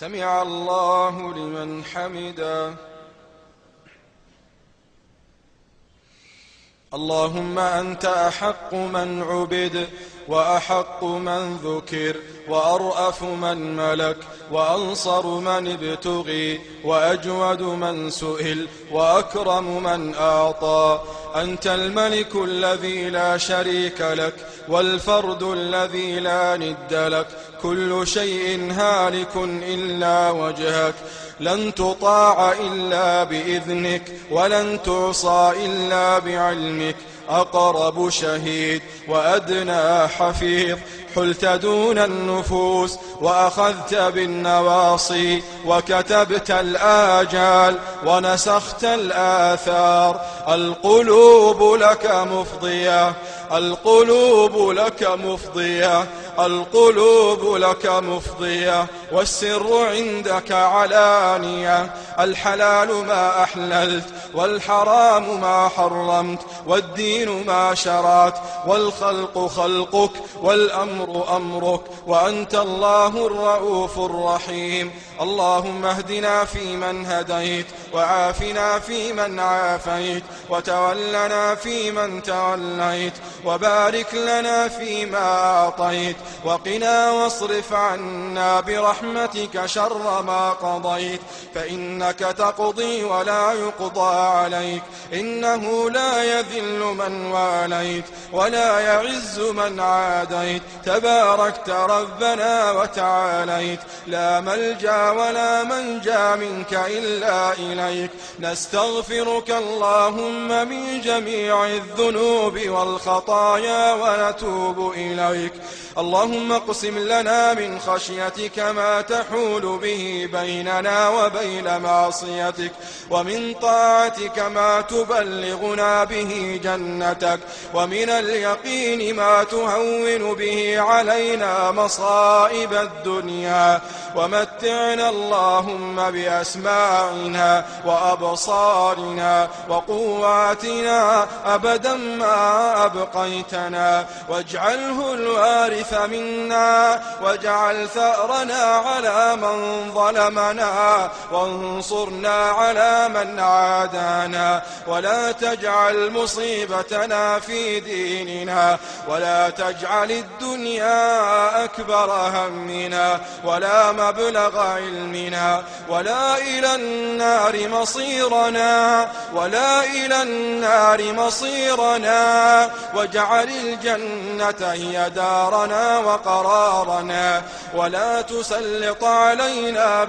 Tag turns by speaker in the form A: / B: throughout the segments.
A: سمع الله لمن حمده. اللهم أنت أحق من عبد، وأحق من ذكر، وأرأف من ملك، وأنصر من ابتغي، وأجود من سئل، وأكرم من أعطى. أنت الملك الذي لا شريك لك، والفرد الذي لا ند لك. كل شيء هالك إلا وجهك، لن تطاع إلا بإذنك، ولن تعصى إلا بعلمك. أقرب شهيد وأدنى حفيظ، حلت دون النفوس وأخذت بالنواصي، وكتبت الآجال ونسخت الآثار. القلوب لك مفضية، القلوب لك مفضية، القلوب لك مفضية، والسر عندك علانية. الحلال ما أحللت، والحرام ما حرمت، والدين ما شرعت، والخلق خلقك، والأمر أمرك، وأنت الله الرؤوف الرحيم. اللهم اهدنا فيمن هديت، وعافنا فيمن عافيت، وتولنا فيمن توليت، وبارك لنا فيما أعطيت، وقنا واصرف عنا برحمتك شر ما قضيت. فإنك تقضي ولا يقضى عليك، إنه لا يذل من واليت، ولا يعز من عاديت. تباركت ربنا وتعاليت، لا ملجأ ولا منجا منك إلا إليك. نستغفرك اللهم من جميع الذنوب والخطايا ونتوب إليك. اللهم اقسم لنا من خشيتك ما تحول به بيننا وبين معصيتك، ومن طاعتك ما تبلغنا به جنتك، ومن اليقين ما تهون به علينا مصائب الدنيا. ومتعنا اللهم بأسماعنا وأبصارنا وقواتنا أبدا ما أبقيتنا، واجعله الوارث منا، واجعل ثأرنا على من ظلمنا، وانصرنا على من عادانا. ولا تجعل مصيبتنا في ديننا، ولا تجعل الدنيا أكبر همنا، ولا مبلغ علمنا، ولا إلى النار مصيرنا، ولا إلى النار مصيرنا. واجعل الجنة هي دارنا وقرارنا، ولا تسلط علينا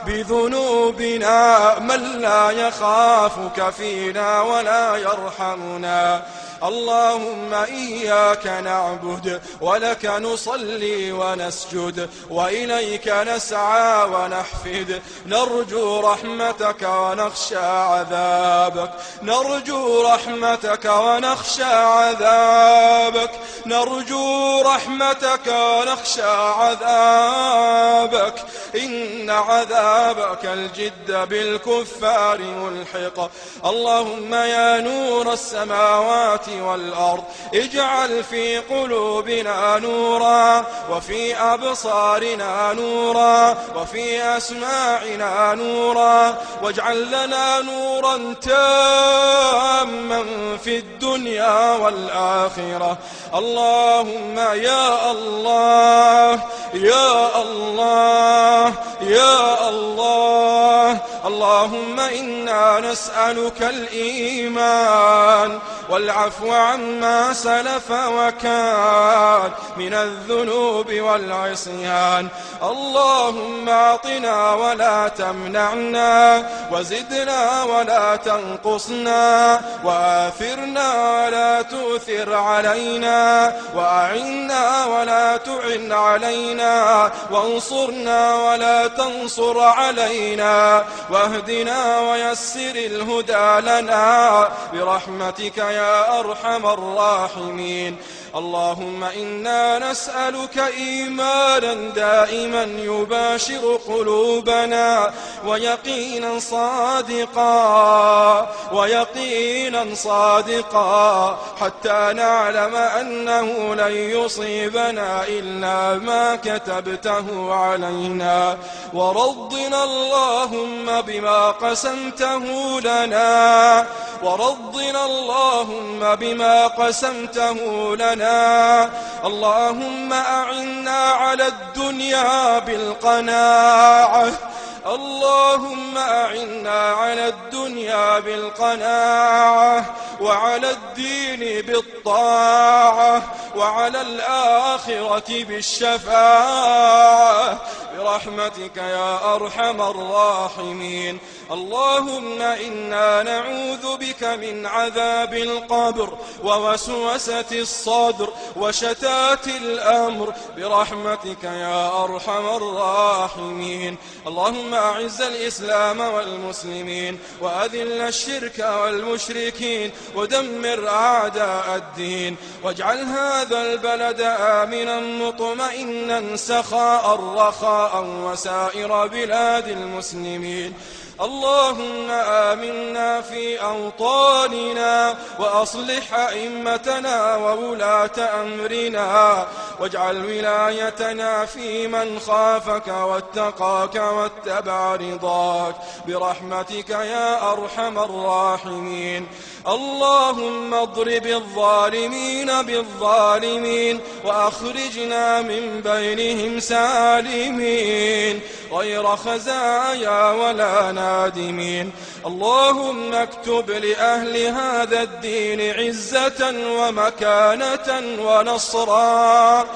A: بذنوبنا من لا يخافك فينا ولا يرحمنا. اللهم إياك نعبد، ولك نصلي ونسجد، وإليك نسعى ونحفد. نرجو رحمتك ونخشى عذابك، نرجو رحمتك ونخشى عذابك، نرجو رحمتك ونخشى عذابك. إن عذابك الجد بالكفار ملحق. اللهم يا نور السماوات والأرض، اجعل في قلوبنا نورا، وفي أبصارنا نورا، وفي أسماعنا نورا، واجعل لنا نورا تاما في الدنيا والآخرة. اللهم يا الله يا الله يا الله، اللهم إنا نسألك الإيمان والعفو عما سلف وكان من الذنوب والعصيان. اللهم أعطنا ولا تمنعنا، وزدنا ولا تنقصنا، وآثرنا ولا تؤثر علينا، وأعنا ولا تعن علينا، وانصرنا ولا تنصر علينا، واهدنا ويسر الهدى لنا برحمتك يا أرحم الراحمين. اللهم إنا نسألك إيمانا دائما يباشر قلوبنا ويقينا صادقا حتى نعلم أنه لن يصيبنا إلا ما كتبته علينا. ورضنا اللهم بما قسمته لنا اللهم أعنا على الدنيا بالقناعة وعلى الدين بالطاعة وعلى الآخرة بالشفاعة برحمتك يا أرحم الراحمين. اللهم إنا نعوذ بك من عذاب القبر ووسوسة الصدر وشتات الأمر برحمتك يا أرحم الراحمين. اللهم أعز الإسلام والمسلمين وأذل الشرك والمشركين ودمر أعداء الدين واجعل هذا البلد آمنا مطمئنا سخاء رخاء وسائر بلاد المسلمين. اللهم آمنا في أوطاننا وأصلح أئمتنا وولاة أمرنا واجعل ولايتنا في من خافك واتقاك واتبع رضاك برحمتك يا أرحم الراحمين. اللهم اضرب الظالمين بالظالمين وأخرجنا من بينهم سالمين غير خزايا ولا نادمين. اللهم اكتب لأهل هذا الدين عزة ومكانة ونصرا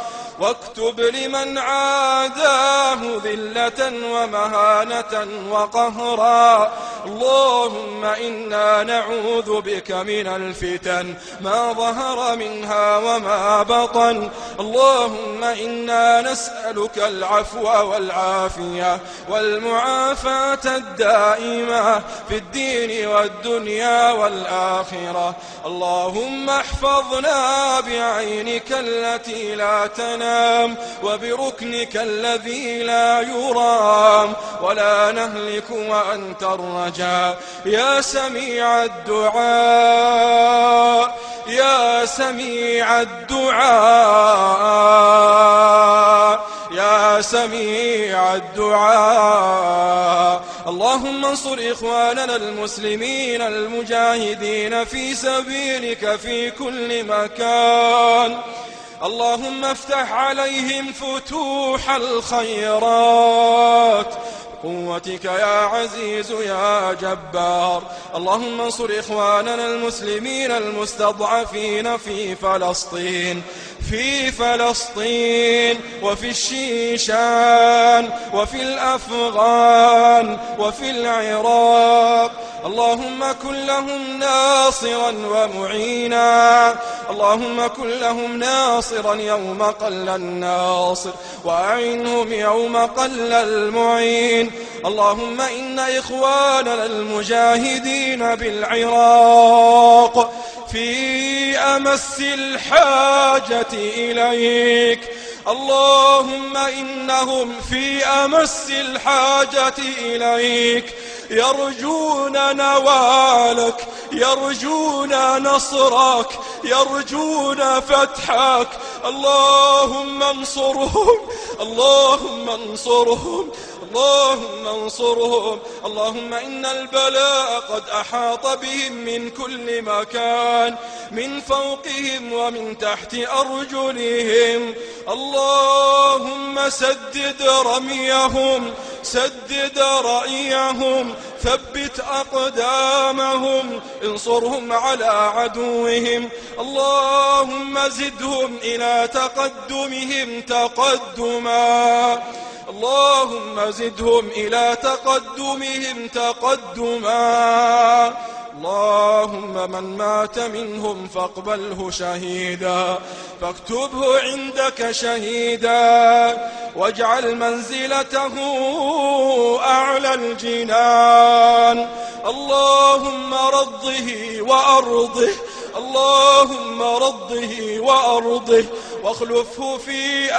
A: واكتب لمن عاداه ذلة ومهانة وقهرا. اللهم إنا نعوذ بك من الفتن ما ظهر منها وما بطن. اللهم إنا نسألك العفو والعافية والمعافاة الدائمة في الدين والدنيا والآخرة. اللهم احفظنا بعينك التي لا تنام وبركنك الذي لا يرام ولا نهلك وأنت الرجاء. يا سميع الدعاء يا سميع الدعاء. اللهم انصر إخواننا المسلمين المجاهدين في سبيلك في كل مكان. اللهم افتح عليهم فتوح الخيرات قوتك يا عزيز يا جبار. اللهم انصر إخواننا المسلمين المستضعفين في فلسطين وفي الشيشان وفي الأفغان وفي العراق. اللهم كن لهم ناصرا ومعينا. اللهم كن لهم ناصرا يوم قل الناصر وأعنهم يوم قل المعين. اللهم إن إخواننا المجاهدين بالعراق في أمس الحاجة إليك. اللهم إنهم في أمس الحاجة إليك يرجون نوالك يرجون نصرك يرجون فتحك. اللهم انصرهم اللهم انصرهم اللهم انصرهم. اللهم إن البلاء قد أحاط بهم من كل مكان من فوقهم ومن تحت أرجلهم. اللهم سدد رميهم سدد رأيهم ثبت أقدامهم انصرهم على عدوهم. اللهم زدهم إلى تقدمهم تقدما. اللهم زدهم إلى تقدمهم تقدما. اللهم من مات منهم فاقبله شهيدا فاكتبه عندك شهيدا واجعل منزلته أعلى الجنان. اللهم رضه وأرضه اللهم رضه وأرضه واخلفه في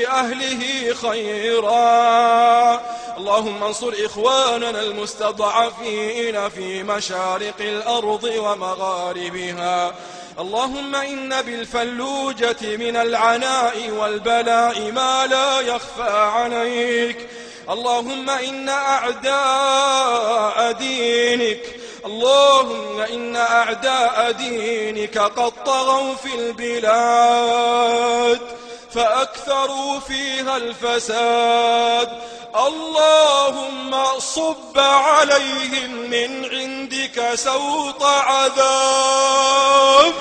A: أهله خيرا اللهم انصر إخواننا المستضعفين في مشارق الأرض ومغاربها. اللهم إن بالفلوجة من العناء والبلاء ما لا يخفى عليك. اللهم إن أعداء دينك قد طغوا في البلاد فأكثروا فيها الفساد. اللهم صب عليهم من عندك سوط عذاب